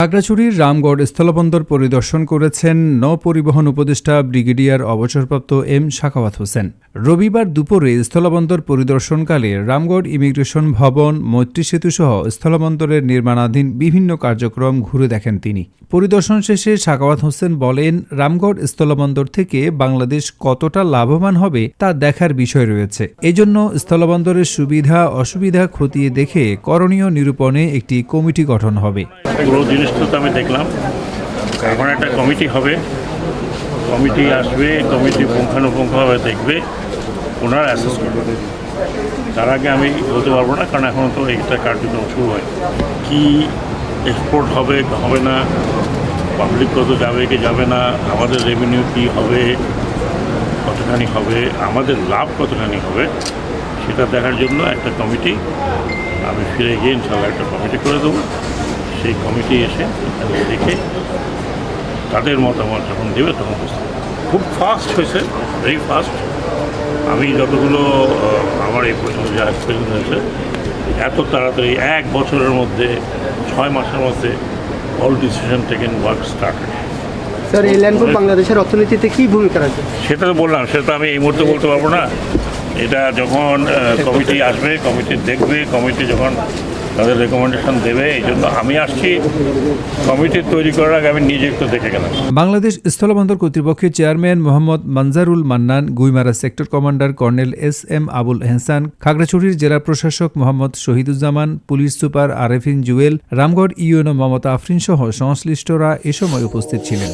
খাগড়াছড়ির রামগড় স্থলবন্দর পরিদর্শন করেছেন নৌপরিবহন উপদেষ্টা ব্রিগেডিয়ার অবসরপ্রাপ্ত এম সাখাওয়াত হোসেন। রবিবার দুপুরে স্থলবন্দর পরিদর্শনকালে রামগড় ইমিগ্রেশন ভবন, মৈত্রী সেতুসহ স্থলবন্দরের নির্মাণাধীন বিভিন্ন কার্যক্রম ঘুরে দেখেন তিনি। পরিদর্শন শেষে সাখাওয়াত হোসেন বলেন, রামগড় স্থলবন্দর থেকে বাংলাদেশ কতটা লাভবান হবে তা দেখার বিষয় রয়েছে। এজন্য স্থলবন্দরের সুবিধা অসুবিধা খতিয়ে দেখে করণীয় নিরূপণে একটি কমিটি গঠন হবে। পুরো জিনিসটা তো আমি দেখলাম। এখন একটা কমিটি হবে, কমিটি আসবে, কমিটি পুঙ্খানুপুঙ্খভাবে দেখবে, ওনারা অ্যাসেস করবে। তার আগে আমি বলতে পারবো না, কারণ এখন তো এইটা কার্যক্রম শুরু হয়। কি এক্সপোর্ট হবে হবে না, পাবলিক কত যাবে কি যাবে না, আমাদের রেভিনিউ কী হবে, কতখানি হবে, আমাদের লাভ কতখানি হবে, সেটা দেখার জন্য একটা কমিটি আমি ফিরে গিয়ে ইনশাআল্লাহ একটা কমিটি করে দেবো। সেই কমিটি এসে দেখে তাদের মতামত যখন দেবে তখন বুঝতে হবে। খুব ফাস্ট হয়েছে, ভেরি ফাস্ট। আমি যতগুলো আমার এই পর্যন্ত যা এক্সপিরিয়েন্স হয়েছে, এত তাড়াতাড়ি 1 বছরের মধ্যে 6 মাসের মধ্যে all decision taken work started. Sir, এই ল্যান্ডপোর্ট বাংলাদেশের অর্থনীতিতে কী ভূমিকা রাখবে? সেটা তো বললাম, সেটা আমি এই মুহূর্তে বলতে পারবো না। এটা যখন কমিটি আসবে, কমিটি দেখবে, কমিটি যখন তাদের রেকমেন্ডেশন দেবে, এই জন্য আমি আসছি। কমিটি তৈরি করার আগে আমি নিজে একটু দেখে গেলাম। বাংলাদেশ স্থলবন্দর কর্তৃপক্ষের chairman Mohammad Manjarul Mannan, Guimara sector commander colonel S M. Abul Ehsan, খাগড়াছড়ির জেলা প্রশাসক Mohammad Shahiduzzaman, police super Arefin Jewel, Ramgarh UNO Mamata Afrin সহ সংশ্লিষ্টরা এ সময় উপস্থিত ছিলেন।